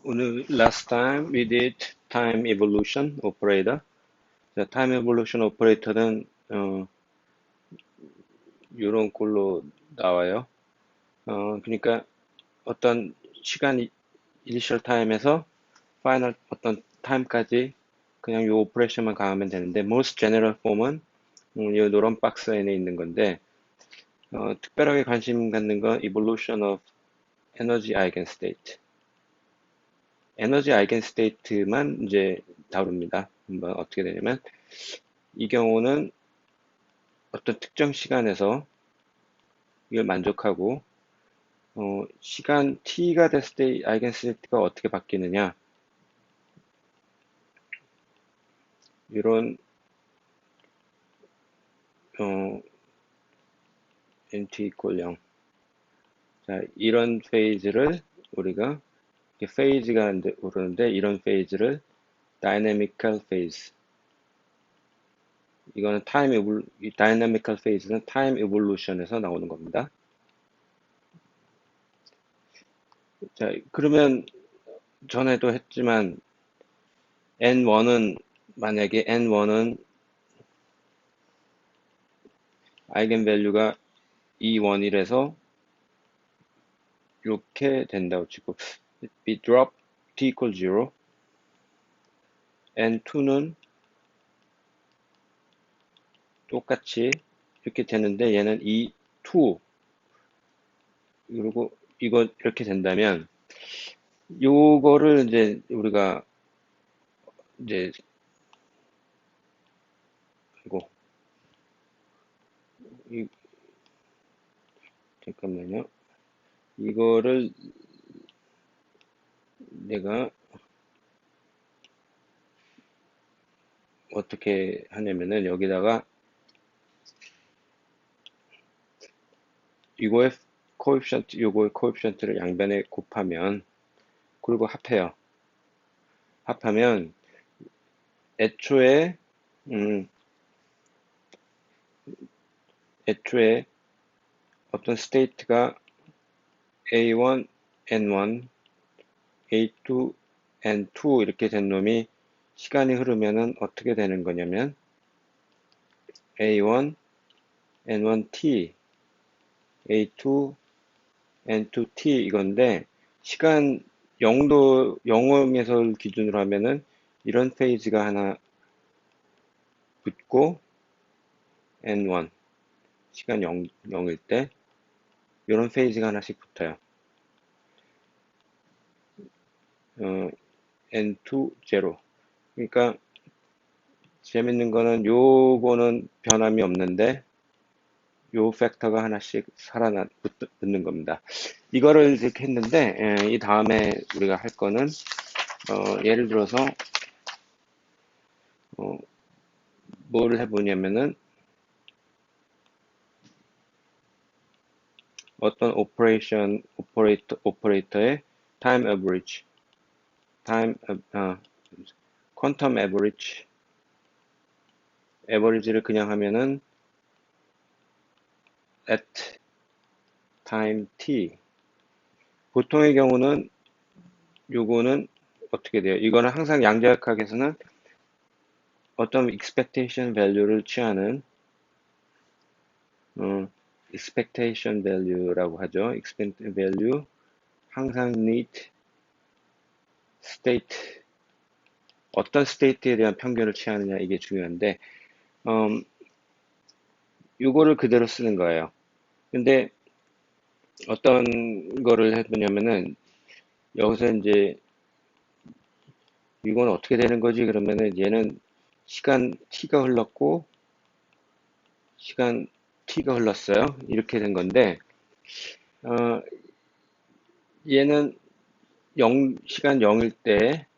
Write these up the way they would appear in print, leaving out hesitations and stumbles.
오늘 last time we did time evolution operator. 자, time evolution operator는 이런 꼴로 나와요. 그러니까 어떤 시간 initial time에서 final 어떤 time까지 그냥 이 오퍼레이션만 가하면 되는데 most general form은 이 노란 박스 안에 있는 건데 특별하게 관심 갖는 건 evolution of energy eigenstate. 에너지 아이겐스테이트만 이제 다룹니다. 한번 어떻게 되냐면 이 경우는 어떤 특정 시간에서 이걸 만족하고 시간 t가 됐을 때 아이겐스테이트가 어떻게 바뀌느냐 이런 어, nt equal 0. 자, 이런 페이지를 우리가 페이지가 오르는데 이런 페이지를 dynamical phase. 이거는 이 dynamical phase는 time evolution에서 나오는 겁니다. 자, 그러면 전에도 했지만 N1은 만약에 N1은 아이겐밸류가 2원이라서 이렇게 된다고 치고 we drop t equals 0 N2는 똑같이 이렇게 되는데 얘는 2, 2 그리고 이거 이렇게 된다면 요거를 이제 우리가 이제 이거 잠깐만요. 이거를 내가 어떻게 하냐면은 여기다가 이거의 요거의 코에피션트를 양변에 곱하면 그리고 합해요. 합하면 애초에 음, 애초에 어떤 스테이트가 A1, N1, A2, N2 이렇게 된 놈이 시간이 흐르면은 어떻게 되는 거냐면 A1, N1T, A2, N2T 이건데 시간 0도 0에서 기준으로 하면은 이런 페이지가 하나 붙고 N1 시간 0일 때 이런 페이지가 하나씩 붙어요. N2, 0. 그러니까 재밌는 거는 요거는 변함이 없는데 요 팩터가 하나씩 붙는 겁니다. 이거를 이렇게 했는데 이 다음에 우리가 할 거는 예를 들어서 뭘 해보냐면은 어떤 오퍼레이터의 time average, 퀀텀 average를 그냥 하면은 at time t. 보통의 경우는 요거는 어떻게 돼요? 이거는 항상 양자역학에서는 어떤 expectation value를 취하는 expectation value라고 하죠. expectation value 항상 need state 어떤 state에 대한 편견을 취하느냐 이게 중요한데 이거를 그대로 쓰는 거예요. 근데 어떤 거를 해보냐면은 여기서 이제 이건 어떻게 되는 거지? 그러면은 얘는 시간 t가 흘렀고 시간 t가 흘렀어요. 이렇게 된 건데 어, 얘는 시간 0일 때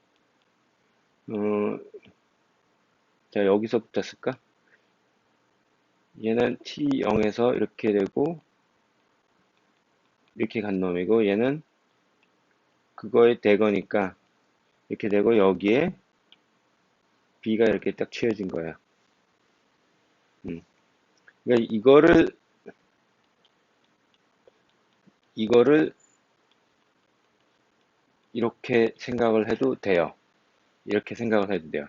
자 여기서부터 쓸까? 얘는 t0에서 이렇게 되고 이렇게 간 놈이고 얘는 그거의 대거니까 이렇게 되고 여기에 b가 이렇게 딱 취해진 거야. 그러니까 이거를 이렇게 생각을 해도 돼요. 이렇게 생각을 해도 돼요.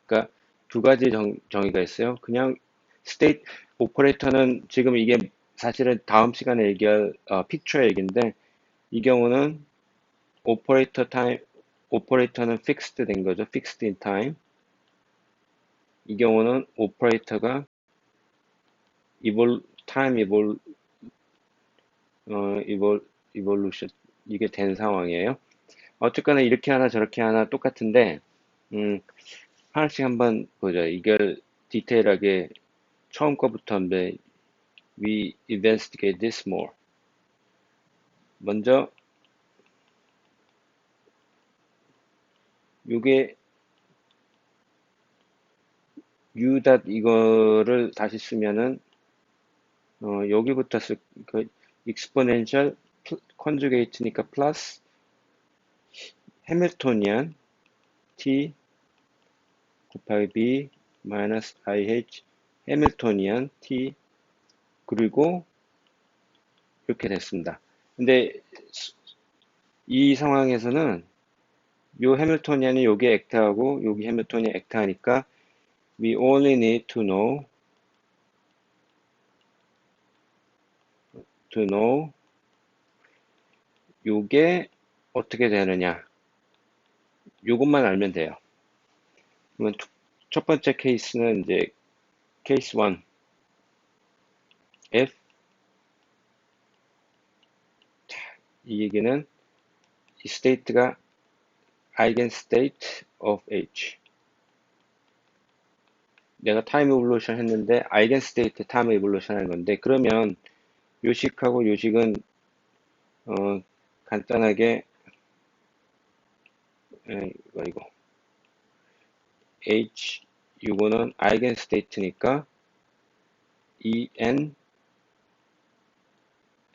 그러니까 두 가지 정의가 있어요. 그냥 스테이트 오퍼레이터는 지금 이게 사실은 다음 시간에 얘기할 픽처 얘기인데 이 경우는 오퍼레이터 타임 오퍼레이터는 픽스드 된 거죠. 픽스드 인 타임. 이 경우는 오퍼레이터가 타임 이볼루션 이게 된 상황이에요. 어쨌거나 이렇게 하나 저렇게 하나 똑같은데 음, 하나씩 한번 보죠. 이걸 디테일하게 처음 거부터 한번 we investigate this more. 먼저 이게 u 이거를 다시 쓰면은 여기부터 그 exponential conjugate니까 플러스 해밀토니안 t 곱하기 b 마이너스 ih 해밀토니안 t 그리고 이렇게 됐습니다. 근데 이 상황에서는 요 해밀토니안이 여기 액트하고 여기 해밀토니안 액트하니까 we only need to know 요게 어떻게 되느냐 요것만 알면 돼요. 그러면 첫 번째 케이스는 이제 케이스 1 if 이 얘기는 이 state가 eigenstate of h 내가 타임 이볼루션 했는데 eigenstate 타임 이볼루션 하는 건데 그러면 요식하고 요식은 간단하게 이거 h 요거는 eigenstate니까 en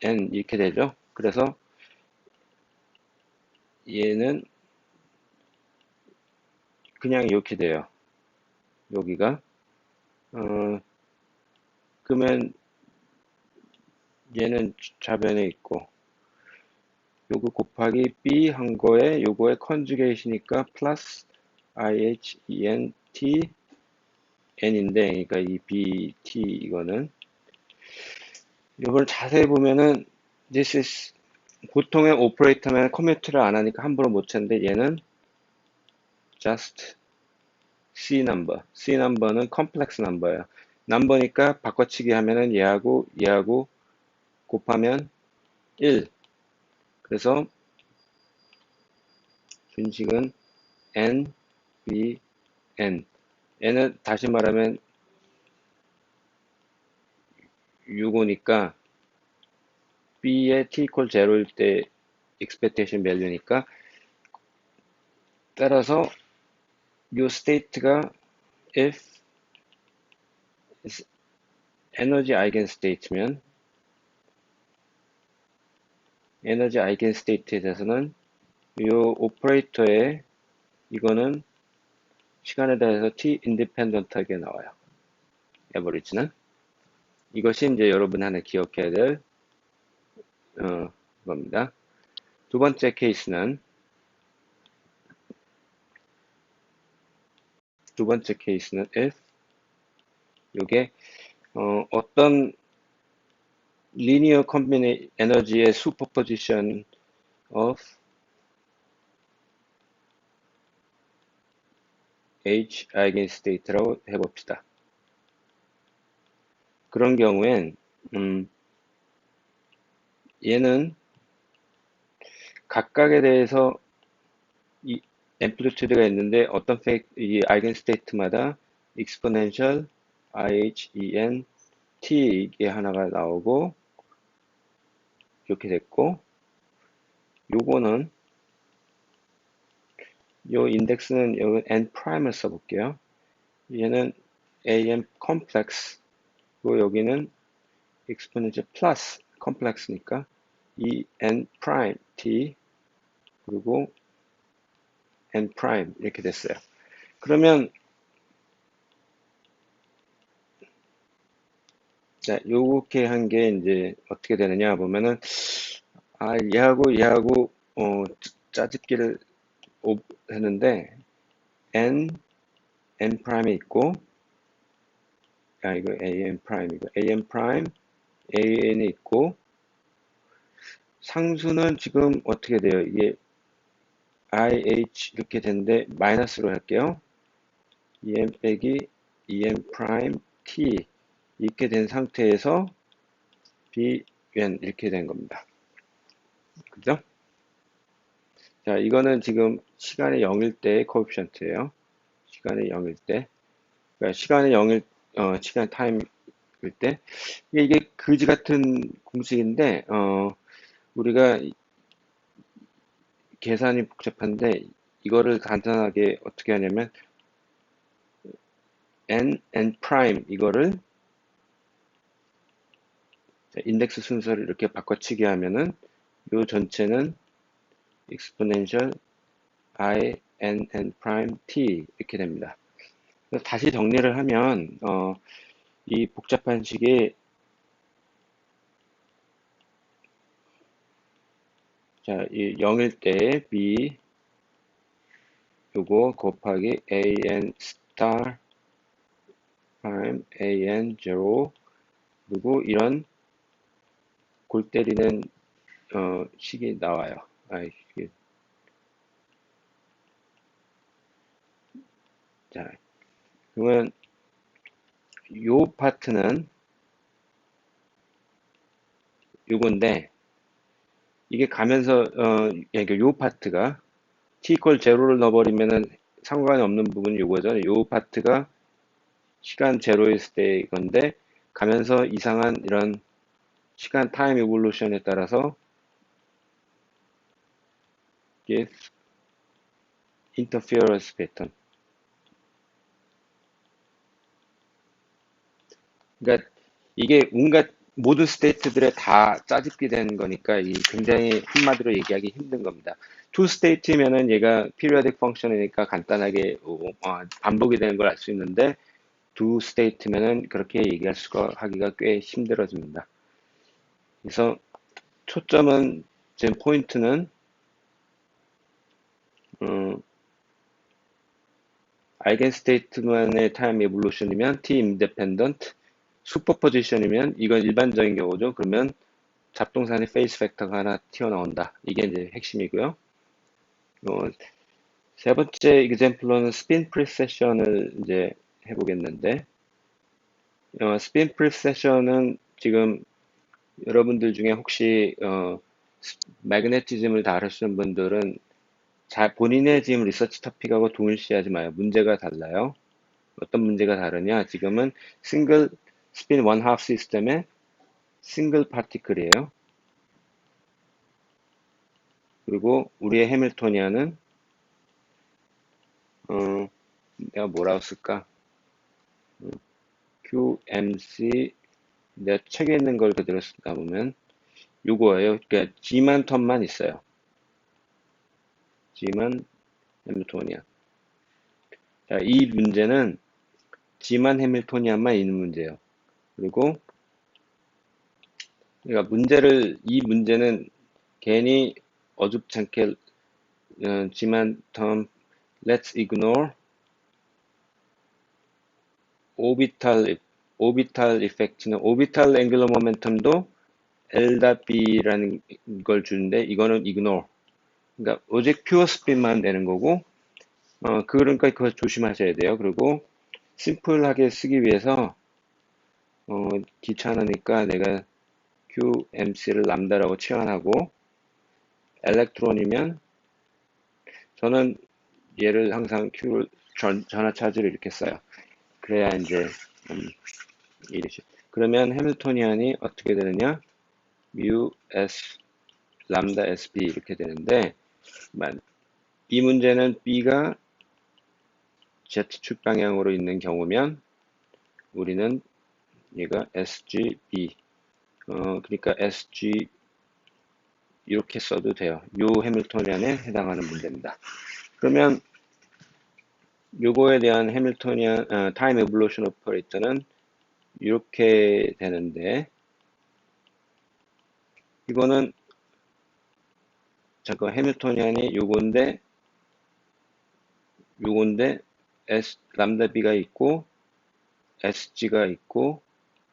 n 이렇게 되죠. 그래서 얘는 그냥 이렇게 돼요. 여기가 그러면 얘는 좌변에 있고 요거 곱하기 b 한 거에 요거의 컨주게이시니까 플러스 ihent n인데 그러니까 이 bt 이거는 이걸 자세히 보면은 this is 보통의 오퍼레이터면 커뮤트를 안 하니까 함부로 못 찾는데 얘는 just C number. C number는 컴플렉스 넘버예요. 넘버니까 바꿔치기 하면은 얘하고 곱하면 1. 그래서 준식은 N, B, N. N은 다시 말하면 6이니까 B의 T equal 0일 때 expectation value니까 따라서 요 state가 if 에너지 eigenstate면 에너지 eigenstate에 대해서는 요 오퍼레이터의 이거는 시간에 대해서 t 인디펜던트하게 나와요. 에버리지는 이것이 이제 여러분 하나 기억해야 될 겁니다. 두 번째 케이스는 if 이게 어떤 linear combination 에너지의 superposition of H eigenstate라고 해봅시다. 그런 경우엔 얘는 각각에 대해서 이 앰플리튜드가 있는데 어떤 이 아이겐스테이트마다 exponential IHEN T 이게 하나가 나오고 이렇게 됐고 요거는 요 인덱스는 여기 n 프라임을 써볼게요. 얘는 AM 컴플렉스 그리고 여기는 exponential 플러스 컴플렉스니까 이 n 프라임 t 그리고 n 프라임 이렇게 됐어요. 그러면 자, 요렇게 한 게 이제 어떻게 되느냐 보면은 얘하고 짜집기를 했는데 n 프라임이 있고, 이거 an 프라임이고, an 프라임, an이 있고, 상수는 지금 어떻게 돼요? 이게 ih 이렇게 되는데 마이너스로 할게요. en 빼기 en 프라임 t 이렇게 된 상태에서 bn 이렇게 된 겁니다. 그죠? 자, 이거는 지금 시간이 0일 때의 코에피션트예요. 시간이 0일 때. 그러니까 시간이 0일, 시간 타임일 때. 이게 그지 같은 공식인데, 우리가 계산이 복잡한데, 이거를 간단하게 어떻게 하냐면, n 프라임, 이거를 인덱스 순서를 이렇게 바꿔치기 하면은, 요 전체는 exponential I n 프라임 t 이렇게 됩니다. 그래서 다시 정리를 하면, 이 복잡한 식이, 자, 이 0일 때 b 요거 곱하기 an star prime an 0 그리고 이런 골 때리는 식이 나와요. 자, 그러면 요 파트는 요건데 이게 가면서 그러니까 요 파트가 t equal 0를 넣어버리면은 상관이 없는 부분이 요거죠. 요 파트가 시간 제로였을 때 건데 가면서 이상한 이런 시간 타임 이볼루션에 따라서 이게 인터피어런스 패턴. 그러니까 이게 온갖 모든 스테이트들에 다 짜집게 되는 거니까 이 굉장히 한마디로 얘기하기 힘든 겁니다. 투 스테이트면은 얘가 periodic function이니까 간단하게 반복이 되는 걸 알 수 있는데 두 스테이트면은 그렇게 얘기할 수가 하기가 꽤 힘들어집니다. 그래서 초점은 지금 포인트는 아이겐 스테이트만의 타임 에볼루션이면 T 인디펜던트 슈퍼포지션이면 이건 일반적인 경우죠. 그러면 잡동사니 페이스 팩터가 하나 튀어나온다. 이게 이제 핵심이고요. 세 번째 example로는 스핀 프리세션을 이제 해보겠는데, 스핀 프리세션은 지금 여러분들 중에 혹시 매그네티즘을 다루시는 분들은 본인의 지금 리서치 토픽하고 동일시하지 마요. 문제가 달라요. 어떤 문제가 다르냐? 지금은 싱글 스핀 원 하프 시스템의 싱글 파티클이에요. 그리고 우리의 해밀토니아는 내가 뭐라고 쓸까? QMC 내가 책에 있는 걸 그대로 쓰다 보면 요거예요. 그러니까 G만 텀만 있어요. G만 해밀토니안. 자, 이 문제는 G만 해밀토니안만 있는 문제예요. 그리고 그러니까 이 문제는 괜히 어줍잖게 G만 텀 let's ignore 오비탈 이펙트는 오비탈 앵귤러 모멘텀도 L.B라는 걸 주는데 이거는 ignore. 그러니까 오직 퓨어 스핀만 되는 거고 그러니까 그거 조심하셔야 돼요. 그리고 심플하게 쓰기 위해서 귀찮으니까 내가 QMC를 람다라고 치환하고 엘렉트론이면 저는 얘를 항상 Q를 전화 차지를 이렇게 써요. 그래야 이제 이르시. 그러면 해밀토니안이 어떻게 되느냐? mu s 람다 sb 이렇게 되는데 이 문제는 b가 Z축 방향으로 있는 경우면 우리는 얘가 sgb 그러니까 sg 이렇게 써도 돼요. 요 해밀토니안에 해당하는 문제입니다. 그러면 요거에 대한 해밀토니안 타임 에볼루션 오퍼레이터는 이렇게 되는데 이거는 잠깐 해밀토니안이 요건데 S 람다 B가 있고 SG가 있고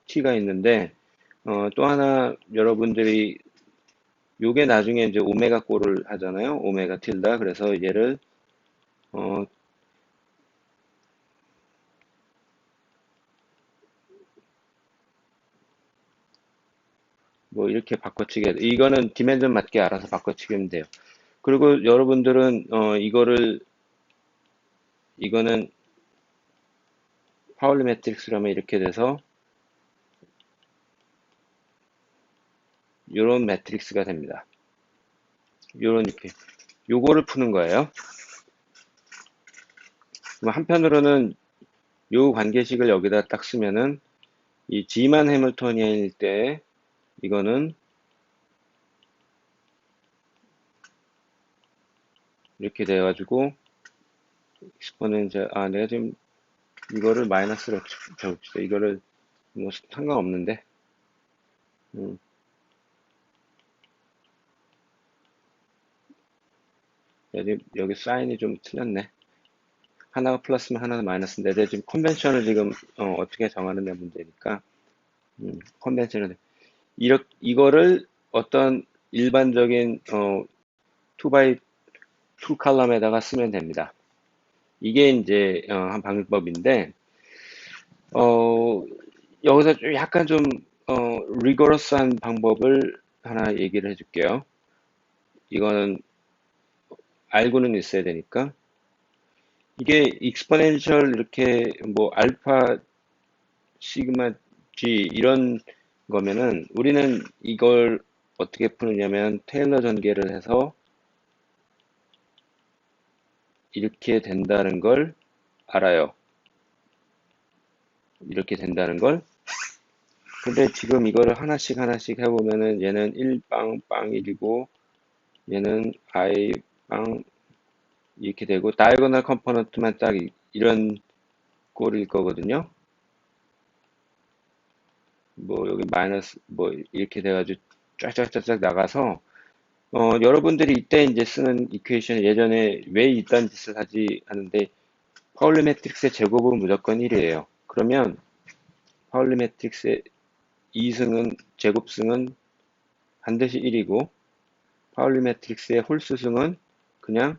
T가 있는데 또 하나 여러분들이 요게 나중에 이제 오메가 꼴을 하잖아요. 오메가 틸다. 그래서 얘를 어, 뭐 이렇게 바꿔치기 이거는 디멘전 맞게 알아서 바꿔치기면 돼요. 그리고 여러분들은 이거는 파울리 매트릭스라면 이렇게 돼서 요런 매트릭스가 됩니다. 요런 이렇게 요거를 푸는 거예요. 그럼 한편으로는 요 관계식을 여기다 딱 쓰면은 이 G만 해밀토니안일 때 이거는 이렇게 돼가지고 익스포넨셜 내가 지금 이거를 마이너스로 적읍시다. 이거를 뭐 상관없는데 음, 여기 사인이 좀 틀렸네. 하나가 플러스면 하나는 마이너스인데 내가 지금 컨벤션을 지금 어떻게 정하느냐 문제니까 컨벤션을 이거를 어떤 일반적인 2x2 칼럼에다가 쓰면 됩니다. 이게 이제 한 방법인데 어, 여기서 좀 약간 좀 리거러스한 방법을 하나 얘기를 해줄게요. 이거는 알고는 있어야 되니까 이게 익스포넨셜 이렇게 뭐 알파 시그마 G 이런 거면은 우리는 이걸 어떻게 푸느냐면 테일러 전개를 해서 이렇게 된다는 걸 알아요. 이렇게 된다는 걸. 근데 지금 이거를 하나씩 하나씩 해보면은 얘는 1빵 빵 1이고 얘는 I 빵 이렇게 되고 다이고널 컴포넌트만 딱 이런 꼴일 거거든요. 뭐 여기 마이너스 뭐 이렇게 돼가지고 쫙쫙쫙쫙 나가서 여러분들이 이때 이제 쓰는 이퀘이션 예전에 왜 이딴 짓을 하지 하는데 파울리 매트릭스의 제곱은 무조건 1이에요. 그러면 파울리 매트릭스의 2승은 제곱승은 반드시 1이고 파울리 매트릭스의 홀수승은 그냥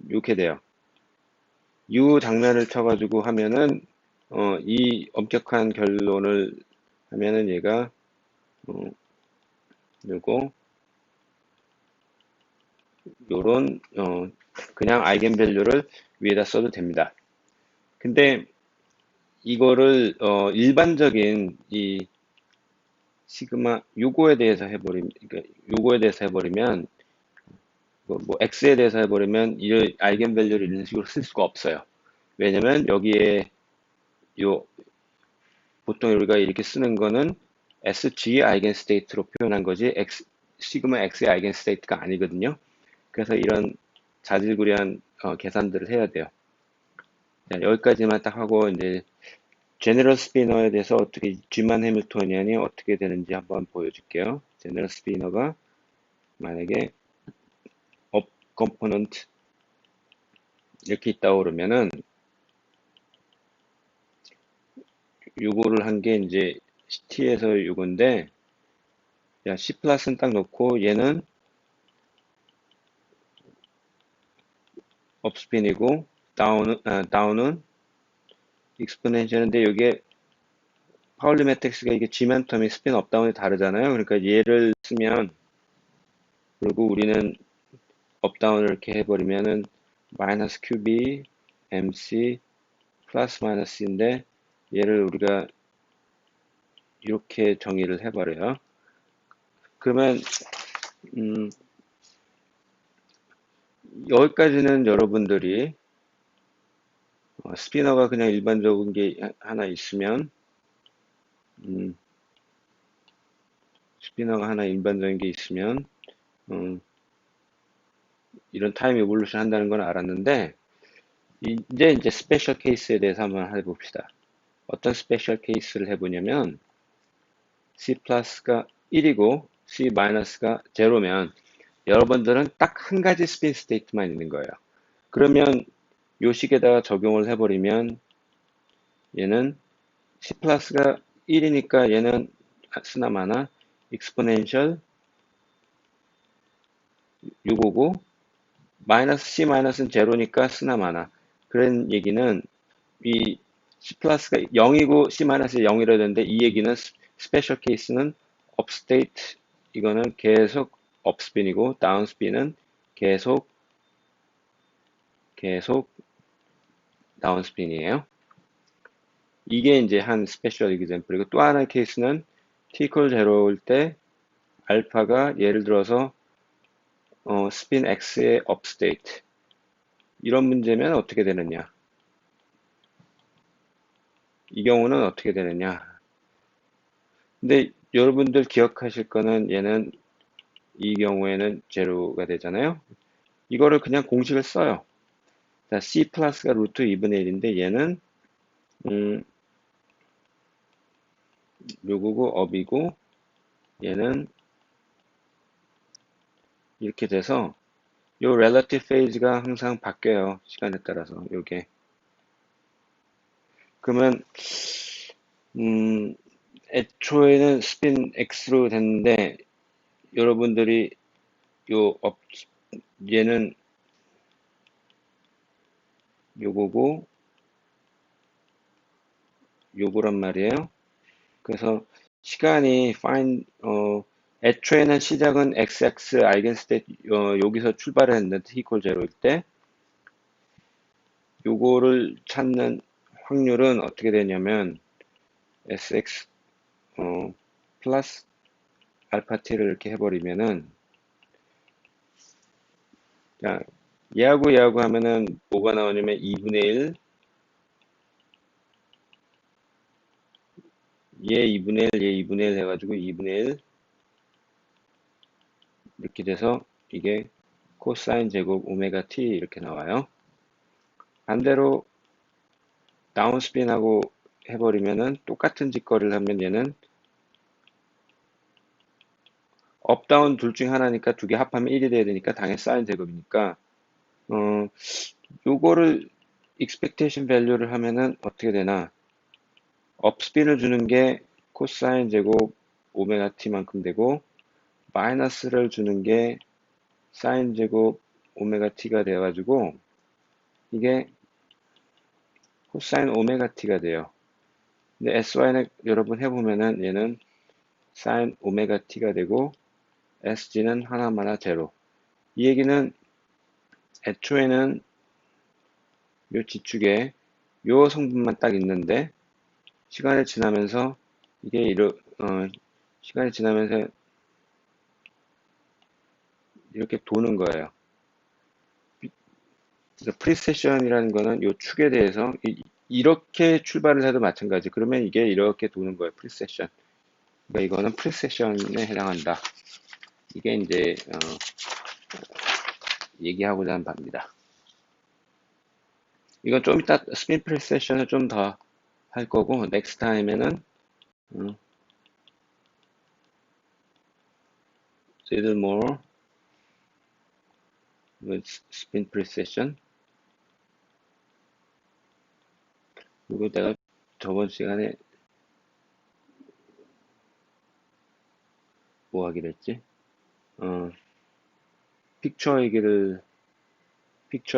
이렇게 돼요. 이 장난을 쳐가지고 하면은 이 엄격한 결론을 하면은 얘가 어, 요거 요런 그냥 아이겐밸류를 위에다 써도 됩니다. 근데 이거를 일반적인 이 시그마 요거에 대해서 해버리면 그러니까 요거에 대해서 해버리면 뭐 x에 대해서 해버리면 이 아이겐밸류를 이런 식으로 쓸 수가 없어요. 왜냐면 여기에 요 보통 우리가 이렇게 쓰는 거는 SG 아이겐스테이트로 표현한 거지 시그마 X의 아이겐스테이트가 아니거든요. 그래서 이런 자질구레한 계산들을 해야 돼요. 자, 여기까지만 딱 하고 이제 제너럴 스피너에 대해서 어떻게 G만 해밀토니안이 어떻게 되는지 한번 보여줄게요. 제너럴 스피너가 만약에 업 컴포넌트 이렇게 있다고 그러면은 요거를 한 게 이제 T에서 요건데 야, C 플러스는 딱 놓고 얘는 업스핀이고 다운은 익스포넨셜인데 이게 파울리 매트릭스가 이게 G만 텀이 스핀 업다운이 다르잖아요. 그러니까 얘를 쓰면 그리고 우리는 업다운을 이렇게 해버리면은 마이너스 QB MC 플러스 마이너스인데 얘를 우리가 이렇게 정의를 해버려요. 그러면 음, 여기까지는 여러분들이 스피너가 그냥 일반적인 게 하나 있으면 음, 스피너가 하나 일반적인 게 있으면 음, 이런 타임 이볼루션 한다는 건 알았는데 이제 스페셜 케이스에 대해서 한번 해봅시다. 어떤 스페셜 케이스를 해보냐면 C 플러스가 1이고 C 마이너스가 0면 여러분들은 딱 한 가지 스핀 스테이트만 있는 거예요. 그러면 요 식에다가 적용을 해버리면 얘는 C 플러스가 1이니까 얘는 쓰나마나 exponential 655 마이너스 C 마이너스는 제로니까 쓰나마나. 그런 얘기는 이 C 플러스가 0이고 C 마이너스 0이라 되는데 이 얘기는 스페셜 케이스는 업스테이트 이거는 계속 업스핀이고 다운스핀은 계속 다운스핀이에요. 이게 이제 한 스페셜 이그젬플이고 또 하나의 케이스는 t 이퀄 제로일 때 알파가 예를 들어서 스핀 x의 업스테이트 이런 문제면 어떻게 되느냐? 이 경우는 어떻게 되느냐? 근데 여러분들 기억하실 거는 얘는 이 경우에는 제로가 되잖아요. 이거를 그냥 공식을 써요. 자, C 플러스가 루트 2분의 1인데 얘는 요거고 업이고 얘는 이렇게 돼서 요 relative phase가 항상 바뀌어요. 시간에 따라서 요게. 그러면 음, 애초에는 스핀 X로 됐는데 여러분들이 요 업, 얘는 요거고 요거란 말이에요. 그래서 시간이 애초에는 시작은 XX 아이겐스테이트 여기서 출발을 했는데 t 이퀄 제로일 때 요거를 찾는 확률은 어떻게 되냐면 SX 플러스 알파 t를 이렇게 해버리면은 자, 얘하고 하면은 뭐가 나오냐면 2분의 1 얘 2분의 1, 얘 2분의 1 해가지고 2분의 1 이렇게 돼서 이게 코사인 제곱 오메가 t 이렇게 나와요. 반대로 다운스핀하고 해버리면은 똑같은 짓거리를 하면 얘는 업다운 둘 중 하나니까 두 개 합하면 1이 돼야 되니까 당연히 사인 제곱이니까 어 요거를 expectation value를 하면은 어떻게 되나 업스핀을 주는 게 코사인 제곱 오메가 t만큼 되고 마이너스를 주는 게 사인 제곱 오메가 t가 돼가지고 이게 코사인 오메가 t가 돼요. 근데 sy는 여러분 해보면은 얘는 사인 오메가 t가 되고 sg는 하나마나 제로. 이 얘기는 애초에는 요 지축에 요 성분만 딱 있는데 시간이 지나면서 이게 시간이 지나면서 이렇게 도는 거예요. 그래서 프리세션이라는 거는 요 축에 대해서 이렇게 출발을 해도 마찬가지. 그러면 이게 이렇게 도는 거예요. 프리세션. 그러니까 이거는 프리세션에 해당한다. 이게 이제 얘기하고자 하는 바입니다. 이건 좀 이따 스핀 프리세션을 좀 더 할 거고 넥스트 타임에는 little more with spin precession. 그리고 내가 저번 시간에 뭐 하기로 했지? 어, 픽처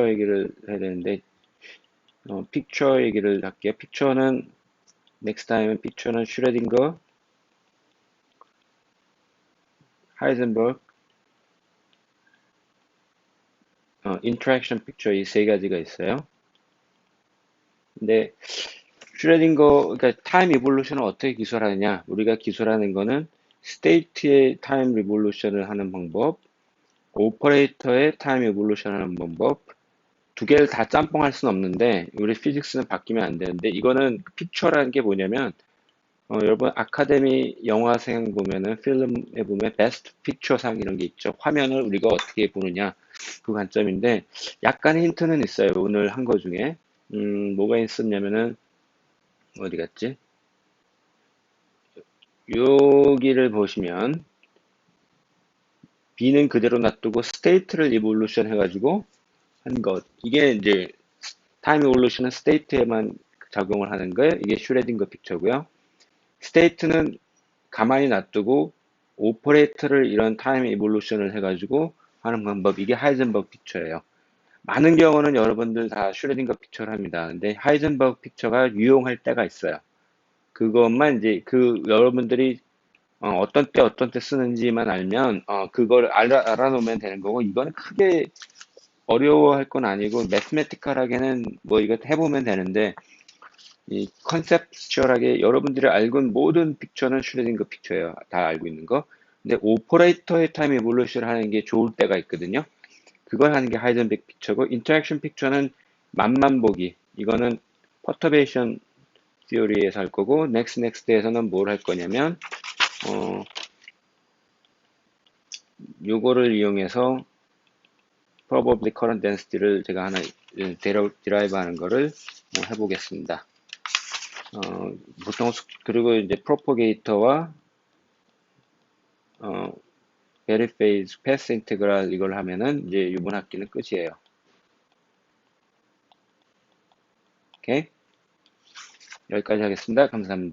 얘기를 해야 되는데, 픽처 얘기를 할게요. 픽처는, 넥스트 타임은 픽처는 슈레딩거, 하이젠버그, 인터랙션 픽처 이 세 가지가 있어요. 근데, 슈레딩거, 그러니까 타임 리볼루션을 어떻게 기술하느냐? 우리가 기술하는 거는 스테이트의 타임 리볼루션을 하는 방법, 오퍼레이터의 타임 리볼루션 하는 방법, 두 개를 다 짬뽕할 수는 없는데 우리 피직스는 바뀌면 안 되는데 이거는 픽처라는 게 뭐냐면 여러분 아카데미 영화상 보면은 필름에 보면 베스트 픽처상 이런 게 있죠. 화면을 우리가 어떻게 보느냐 그 관점인데 약간의 힌트는 있어요. 오늘 한 거 중에 뭐가 있었냐면은 어디 갔지? 여기를 보시면 B는 그대로 놔두고 스테이트를 이볼루션 해가지고 한 것. 이게 이제 타임 이볼루션은 스테이트에만 작용을 하는 거예요. 이게 슈레딩거 픽처고요. 스테이트는 가만히 놔두고 오퍼레이터를 이런 타임 이볼루션을 해가지고 하는 방법. 이게 하이젠버그 픽처예요. 많은 경우는 여러분들 다 슈레딩거 픽처를 합니다. 근데 하이젠버그 픽처가 유용할 때가 있어요. 그것만 이제 여러분들이 어떤 때 쓰는지만 알면 그걸 알아놓으면 되는 거고 이거는 크게 어려워할 건 아니고 매스메티컬하게는 뭐 이거 해보면 되는데 이 컨셉추얼하게 여러분들이 알고 있는 모든 픽처는 슈레딩거 픽처예요. 다 알고 있는 거. 근데 오퍼레이터의 타임 에볼루션을 하는 게 좋을 때가 있거든요. 그걸 하는 게 하이젠베크 픽처고 인터랙션 픽처는 맛만 보기. 이거는 퍼터베이션 티오리에서 할 거고 넥스트에서는 뭘 할 거냐면 어 요거를 이용해서 probably current density를 제가 하나 디라이브 하는 거를 해보겠습니다. 보통 그리고 이제 프로포게이터와 베리페이즈 패스 인테그랄 이걸 하면은 이제 이번 학기는 끝이에요. 오케이? 여기까지 하겠습니다. 감사합니다.